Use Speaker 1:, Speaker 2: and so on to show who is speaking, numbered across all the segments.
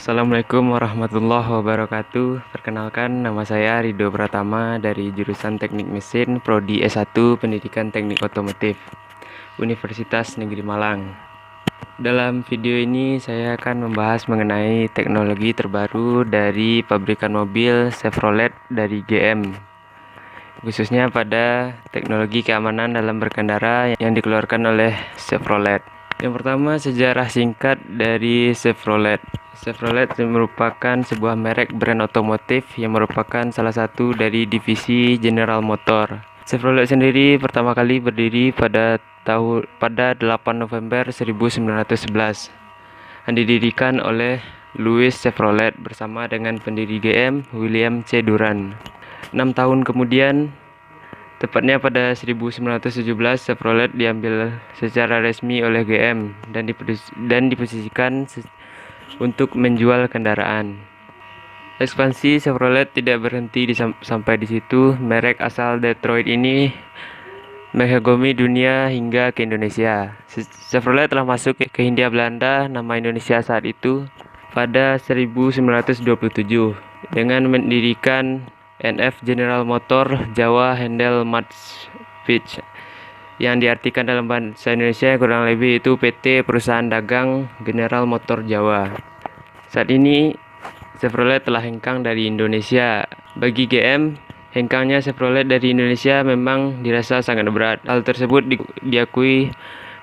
Speaker 1: Assalamualaikum warahmatullahi wabarakatuh. Perkenalkan, nama saya Rido Pratama dari jurusan Teknik Mesin Prodi S1 Pendidikan Teknik Otomotif Universitas Negeri Malang. Dalam video ini saya akan membahas mengenai teknologi terbaru dari pabrikan mobil Chevrolet dari GM, khususnya pada teknologi keamanan dalam berkendara yang dikeluarkan oleh Chevrolet. Yang pertama, sejarah singkat dari Chevrolet. Chevrolet merupakan sebuah merek brand otomotif yang merupakan salah satu dari divisi General Motor. Chevrolet sendiri pertama kali berdiri pada 8 November 1911 dan didirikan oleh Louis Chevrolet bersama dengan pendiri GM William C. Durant. 6 tahun kemudian, tepatnya pada 1917, Chevrolet diambil secara resmi oleh GM dan diposisikan untuk menjual kendaraan. Ekspansi Chevrolet tidak berhenti sampai di situ. Merek asal Detroit ini menghegemoni dunia hingga ke Indonesia. Chevrolet telah masuk ke Hindia Belanda, nama Indonesia saat itu, pada 1927 dengan mendirikan NF General Motor Jawa Handel Matsbich, yang diartikan dalam bahasa Indonesia kurang lebih itu PT Perusahaan Dagang General Motor Jawa. Saat ini Chevrolet telah hengkang dari Indonesia. Bagi GM, hengkangnya Chevrolet dari Indonesia memang dirasa sangat berat. Hal tersebut diakui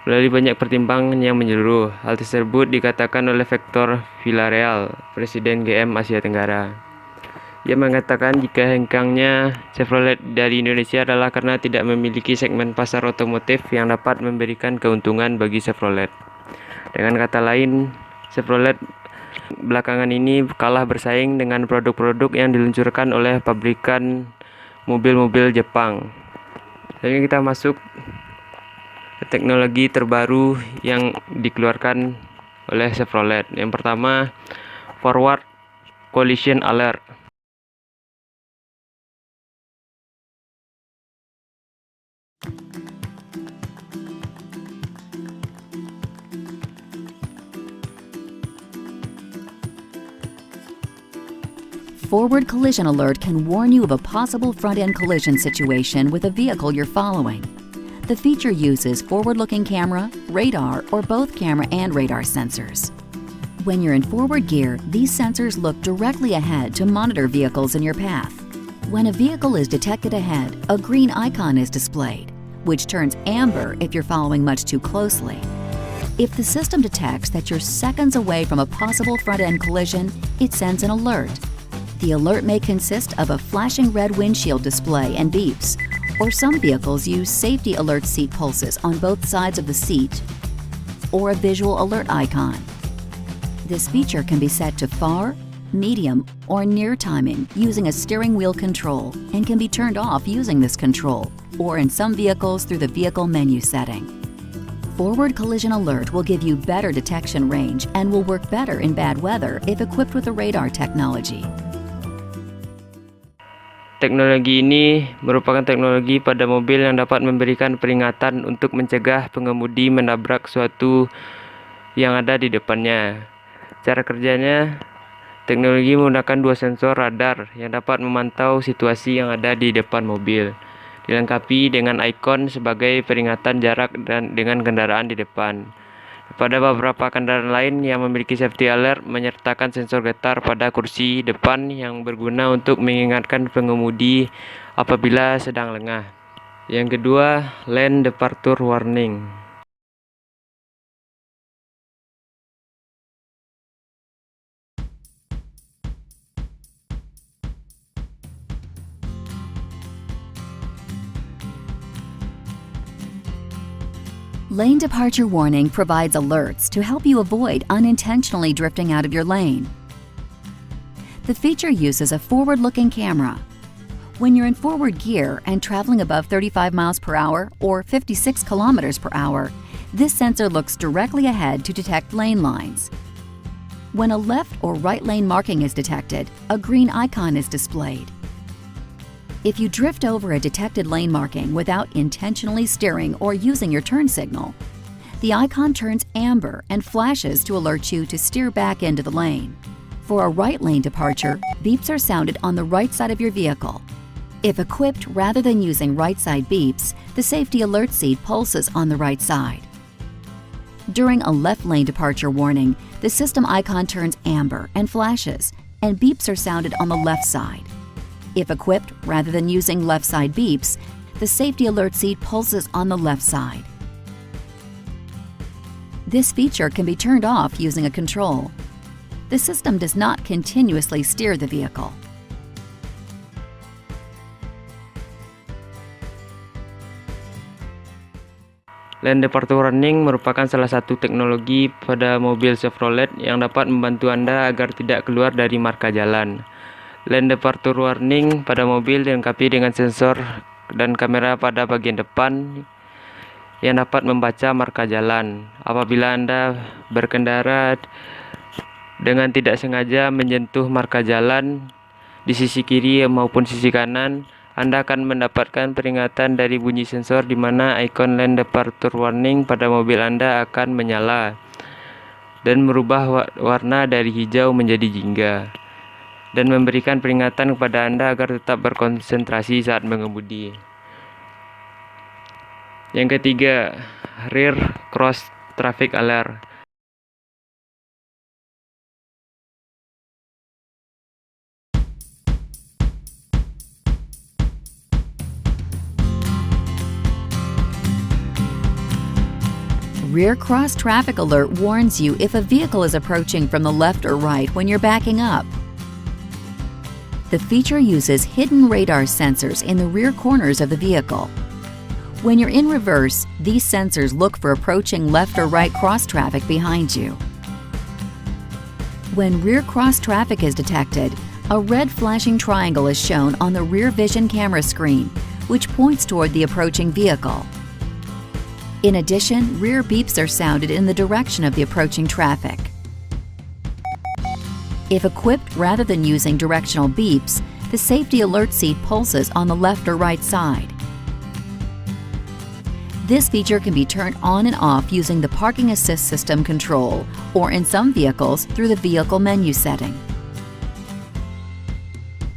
Speaker 1: melalui banyak pertimbangan yang menyeluruh. Hal tersebut dikatakan oleh Victor Villarreal, Presiden GM Asia Tenggara. Ia mengatakan jika hengkangnya Chevrolet dari Indonesia adalah karena tidak memiliki segmen pasar otomotif yang dapat memberikan keuntungan bagi Chevrolet. Dengan kata lain, Chevrolet belakangan ini kalah bersaing dengan produk-produk yang diluncurkan oleh pabrikan mobil-mobil Jepang. Selanjutnya kita masuk ke teknologi terbaru yang dikeluarkan oleh Chevrolet. Yang pertama, Forward Collision Alert.
Speaker 2: Forward Collision Alert can warn you of a possible front-end collision situation with a vehicle you're following. The feature uses forward-looking camera, radar, or both camera and radar sensors. When you're in forward gear, these sensors look directly ahead to monitor vehicles in your path. When a vehicle is detected ahead, a green icon is displayed, which turns amber if you're following much too closely. If the system detects that you're seconds away from a possible front-end collision, it sends an alert. The alert may consist of a flashing red windshield display and beeps, or some vehicles use safety alert seat pulses on both sides of the seat, or a visual alert icon. This feature can be set to far, medium, or near timing using a steering wheel control and can be turned off using this control, or in some vehicles through the vehicle menu setting. Forward Collision Alert will give you better detection range and will work better in bad weather if equipped with the radar technology.
Speaker 1: Teknologi ini merupakan teknologi pada mobil yang dapat memberikan peringatan untuk mencegah pengemudi menabrak sesuatu yang ada di depannya. Cara kerjanya, teknologi menggunakan dua sensor radar yang dapat memantau situasi yang ada di depan mobil, dilengkapi dengan ikon sebagai peringatan jarak dengan kendaraan di depan. Pada beberapa kendaraan lain yang memiliki safety alert menyertakan sensor getar pada kursi depan yang berguna untuk mengingatkan pengemudi apabila sedang lengah. Yang kedua, Lane Departure Warning.
Speaker 2: Lane Departure Warning provides alerts to help you avoid unintentionally drifting out of your lane. The feature uses a forward-looking camera. When you're in forward gear and traveling above 35 miles per hour or 56 kilometers per hour, this sensor looks directly ahead to detect lane lines. When a left or right lane marking is detected, a green icon is displayed. If you drift over a detected lane marking without intentionally steering or using your turn signal, the icon turns amber and flashes to alert you to steer back into the lane. For a right lane departure, beeps are sounded on the right side of your vehicle. If equipped rather than using right side beeps, the safety alert seat pulses on the right side. During a left lane departure warning, the system icon turns amber and flashes, and beeps are sounded on the left side. If equipped rather than using left side beeps, the safety alert seat pulses on the left side. This feature can be turned off using a control. The system does not continuously steer the vehicle.
Speaker 1: Lane Departure Warning merupakan salah satu teknologi pada mobil Chevrolet yang dapat membantu Anda agar tidak keluar dari marka jalan. Lane Departure Warning pada mobil dilengkapi dengan sensor dan kamera pada bagian depan yang dapat membaca marka jalan. Apabila Anda berkendara dengan tidak sengaja menyentuh marka jalan di sisi kiri maupun sisi kanan, Anda akan mendapatkan peringatan dari bunyi sensor di mana ikon Lane Departure Warning pada mobil Anda akan menyala dan merubah warna dari hijau menjadi jingga dan memberikan peringatan kepada Anda agar tetap berkonsentrasi saat mengemudi. Yang ketiga, Rear Cross Traffic Alert.
Speaker 2: Rear Cross Traffic Alert warns you if a vehicle is approaching from the left or right when you're backing up. The feature uses hidden radar sensors in the rear corners of the vehicle. When you're in reverse, these sensors look for approaching left or right cross traffic behind you. When rear cross traffic is detected, a red flashing triangle is shown on the rear vision camera screen, which points toward the approaching vehicle. In addition, rear beeps are sounded in the direction of the approaching traffic. If equipped rather than using directional beeps, the safety alert seat pulses on the left or right side. This feature can be turned on and off using the Parking Assist System control, or in some vehicles through the vehicle menu setting.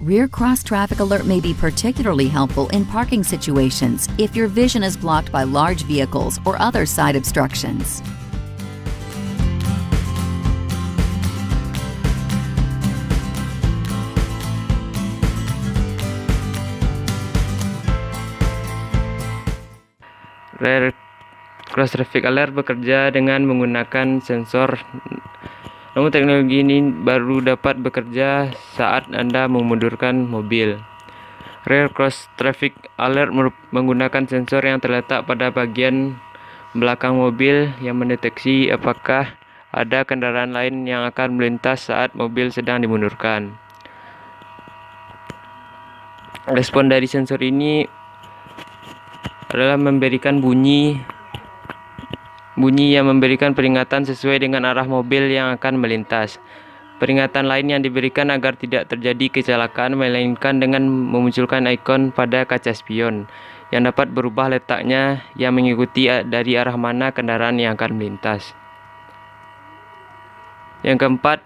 Speaker 2: Rear cross traffic alert may be particularly helpful in parking situations if your vision is blocked by large vehicles or other side obstructions.
Speaker 1: Rear Cross Traffic Alert bekerja dengan menggunakan sensor. Namun teknologi ini baru dapat bekerja saat Anda memundurkan mobil. Rear Cross Traffic Alert menggunakan sensor yang terletak pada bagian belakang mobil yang mendeteksi apakah ada kendaraan lain yang akan melintas saat mobil sedang dimundurkan. Respon dari sensor ini adalah memberikan bunyi yang memberikan peringatan sesuai dengan arah mobil yang akan melintas. Peringatan lain yang diberikan agar tidak terjadi kecelakaan melainkan dengan memunculkan ikon pada kaca spion yang dapat berubah letaknya yang mengikuti dari arah mana kendaraan yang akan melintas. Yang keempat,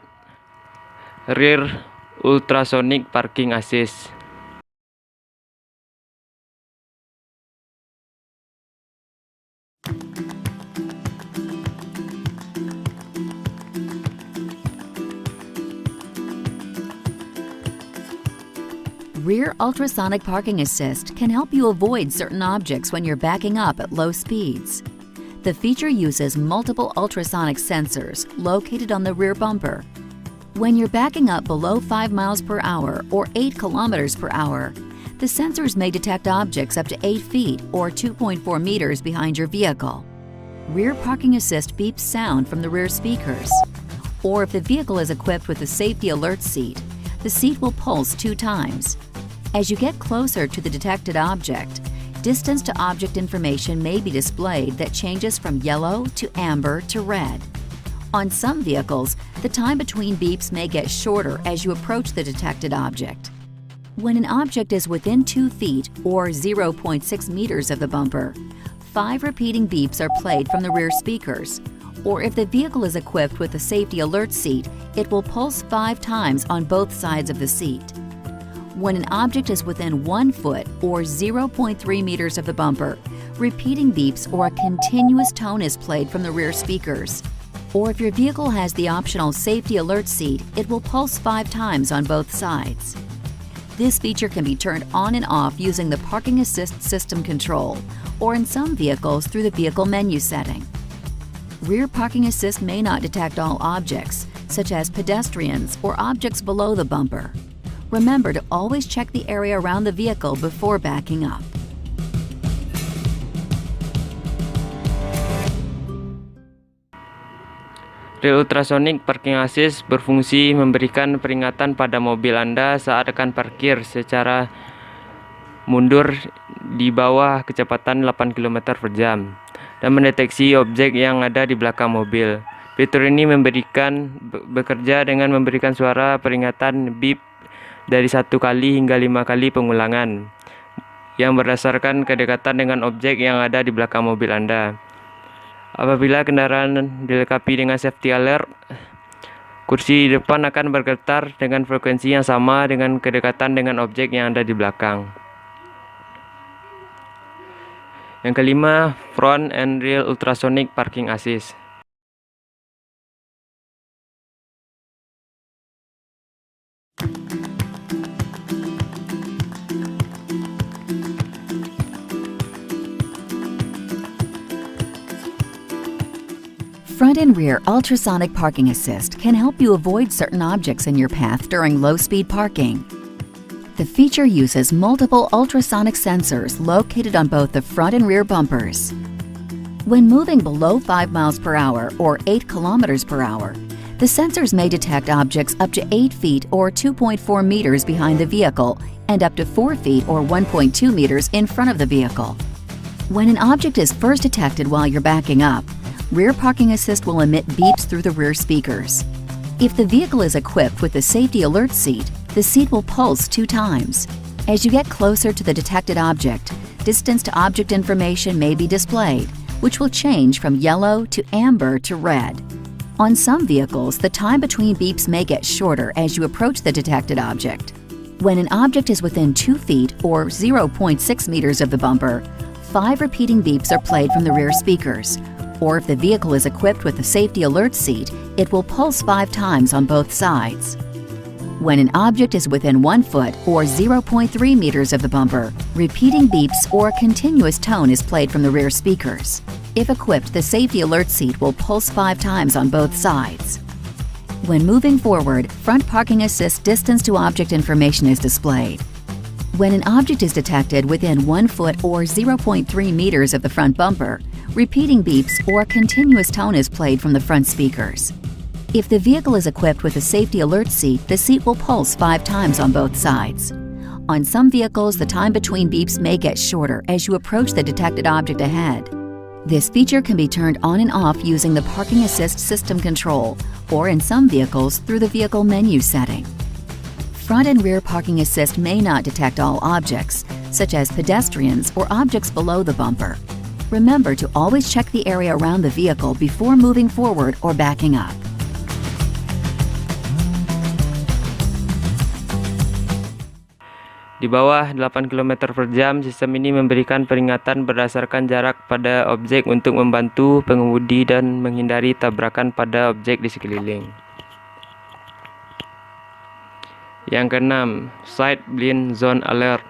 Speaker 1: Rear Ultrasonic Parking Assist.
Speaker 2: Rear Ultrasonic Parking Assist can help you avoid certain objects when you're backing up at low speeds. The feature uses multiple ultrasonic sensors located on the rear bumper. When you're backing up below 5 miles per hour or 8 kilometers per hour, the sensors may detect objects up to 8 feet or 2.4 meters behind your vehicle. Rear Parking Assist beeps sound from the rear speakers. Or if the vehicle is equipped with a safety alert seat, the seat will pulse 2 times. As you get closer to the detected object, distance to object information may be displayed that changes from yellow to amber to red. On some vehicles, the time between beeps may get shorter as you approach the detected object. When an object is within 2 feet or 0.6 meters of the bumper, 5 repeating beeps are played from the rear speakers, or if the vehicle is equipped with a safety alert seat, it will pulse 5 times on both sides of the seat. When an object is within 1 foot or 0.3 meters of the bumper, repeating beeps or a continuous tone is played from the rear speakers. Or if your vehicle has the optional safety alert seat, it will pulse 5 times on both sides. This feature can be turned on and off using the Parking Assist System control, or in some vehicles through the vehicle menu setting. Rear Parking Assist may not detect all objects, such as pedestrians or objects below the bumper. Remember to always check the area around the vehicle before backing up.
Speaker 1: Rear Ultrasonic Parking Assist berfungsi memberikan peringatan pada mobil Anda saat akan parkir secara mundur di bawah kecepatan 8 km per jam dan mendeteksi objek yang ada di belakang mobil. Fitur ini bekerja dengan memberikan suara peringatan beep dari 1 kali hingga 5 kali pengulangan yang berdasarkan kedekatan dengan objek yang ada di belakang mobil Anda. Apabila kendaraan dilengkapi dengan safety alert, kursi depan akan bergetar dengan frekuensi yang sama dengan kedekatan dengan objek yang ada di belakang. Yang kelima, Front and Rear Ultrasonic Parking Assist.
Speaker 2: Front and rear ultrasonic parking assist can help you avoid certain objects in your path during low-speed parking. The feature uses multiple ultrasonic sensors located on both the front and rear bumpers. When moving below 5 miles per hour or 8 kilometers per hour, the sensors may detect objects up to 8 feet or 2.4 meters behind the vehicle and up to 4 feet or 1.2 meters in front of the vehicle. When an object is first detected while you're backing up, Rear Parking Assist will emit beeps through the rear speakers. If the vehicle is equipped with the safety alert seat, the seat will pulse 2 times. As you get closer to the detected object, distance to object information may be displayed, which will change from yellow to amber to red. On some vehicles, the time between beeps may get shorter as you approach the detected object. When an object is within 2 feet or 0.6 meters of the bumper, 5 repeating beeps are played from the rear speakers. Or if the vehicle is equipped with the safety alert seat, it will pulse 5 times on both sides. When an object is within 1 foot or 0.3 meters of the bumper, repeating beeps or a continuous tone is played from the rear speakers. If equipped, the safety alert seat will pulse 5 times on both sides. When moving forward, front parking assist distance to object information is displayed. When an object is detected within 1 foot or 0.3 meters of the front bumper, repeating beeps or a continuous tone is played from the front speakers. If the vehicle is equipped with a safety alert seat, the seat will pulse 5 times on both sides. On some vehicles, the time between beeps may get shorter as you approach the detected object ahead. This feature can be turned on and off using the Parking Assist System control, or in some vehicles through the vehicle menu setting. Front and rear parking assist may not detect all objects, such as pedestrians or objects below the bumper. Remember to always check the area around the vehicle before moving forward or backing up.
Speaker 1: Di bawah 8 km per jam, sistem ini memberikan peringatan berdasarkan jarak pada objek untuk membantu pengemudi dan menghindari tabrakan pada objek di sekeliling. Yang keenam, Side Blind Zone Alert.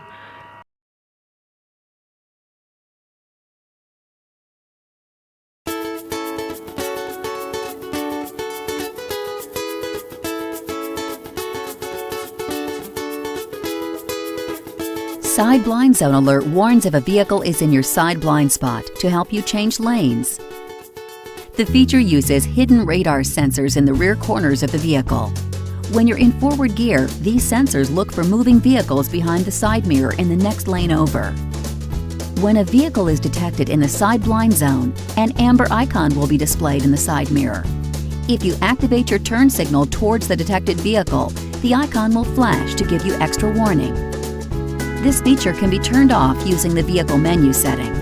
Speaker 2: Side Blind Zone Alert warns if a vehicle is in your side blind spot to help you change lanes. The feature uses hidden radar sensors in the rear corners of the vehicle. When you're in forward gear, these sensors look for moving vehicles behind the side mirror in the next lane over. When a vehicle is detected in the side blind zone, an amber icon will be displayed in the side mirror. If you activate your turn signal towards the detected vehicle, the icon will flash to give you extra warning. This feature can be turned off using the vehicle menu setting.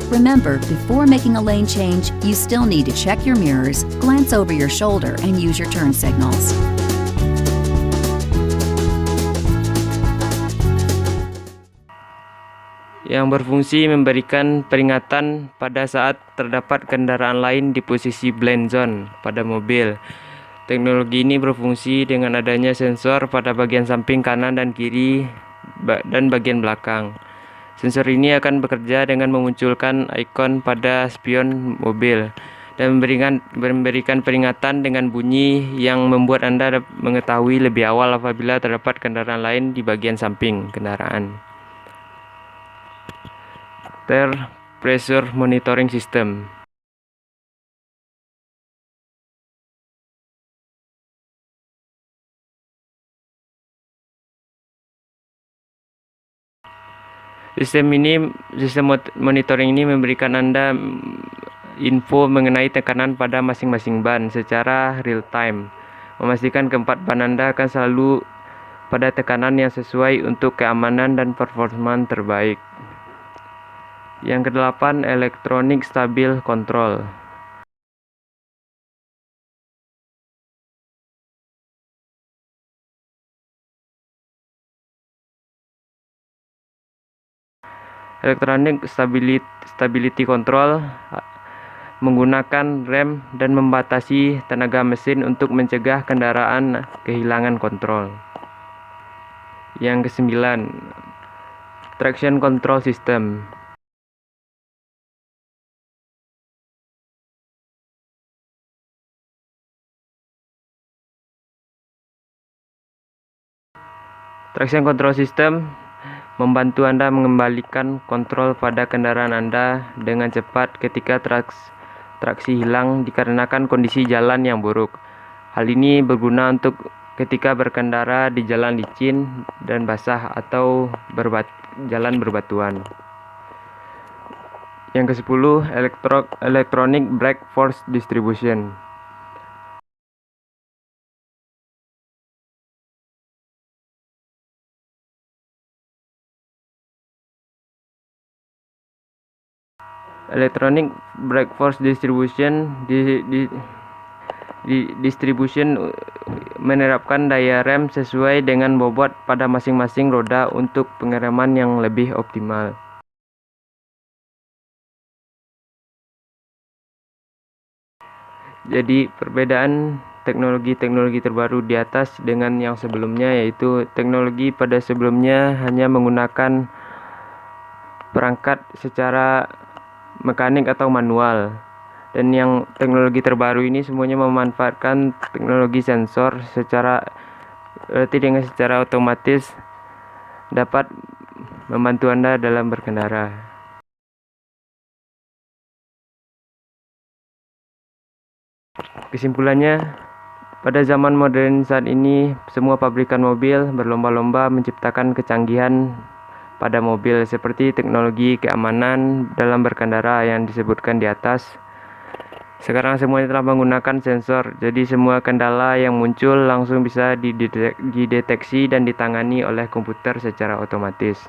Speaker 2: Remember, before making a lane change, you still need to check your mirrors, glance over your shoulder, and use your turn signals.
Speaker 1: Yang berfungsi memberikan peringatan pada saat terdapat kendaraan lain di posisi blind zone pada mobil. Teknologi ini berfungsi dengan adanya sensor pada bagian samping kanan dan kiri dan bagian belakang. Sensor ini akan bekerja dengan memunculkan ikon pada spion mobil dan memberikan peringatan dengan bunyi yang membuat Anda mengetahui lebih awal apabila terdapat kendaraan lain di bagian samping kendaraan. Tire Pressure Monitoring System. Sistem monitoring ini memberikan Anda info mengenai tekanan pada masing-masing ban secara real time, memastikan keempat ban Anda akan selalu pada tekanan yang sesuai untuk keamanan dan performa terbaik. Yang kedelapan, Electronic Stability Control. Electronic Stability Control menggunakan rem dan membatasi tenaga mesin untuk mencegah kendaraan kehilangan kontrol. Yang kesembilan, Traction Control System. Traction Control System membantu Anda mengembalikan kontrol pada kendaraan Anda dengan cepat ketika traksi hilang dikarenakan kondisi jalan yang buruk. Hal ini berguna untuk ketika berkendara di jalan licin dan basah atau jalan berbatuan. Yang ke-10, Electronic Brake Force Distribution. Electronic Brake Force Distribution menerapkan daya rem sesuai dengan bobot pada masing-masing roda untuk pengereman yang lebih optimal. Jadi perbedaan teknologi terbaru di atas dengan yang sebelumnya, yaitu teknologi pada sebelumnya hanya menggunakan perangkat secara mekanik atau manual, dan yang teknologi terbaru ini semuanya memanfaatkan teknologi sensor secara otomatis dapat membantu Anda dalam berkendara. Kesimpulannya, pada zaman modern saat ini, semua pabrikan mobil berlomba-lomba menciptakan kecanggihan pada mobil seperti teknologi keamanan dalam berkendara yang disebutkan di atas. Sekarang semuanya telah menggunakan sensor, jadi semua kendala yang muncul langsung bisa dideteksi dan ditangani oleh komputer secara otomatis.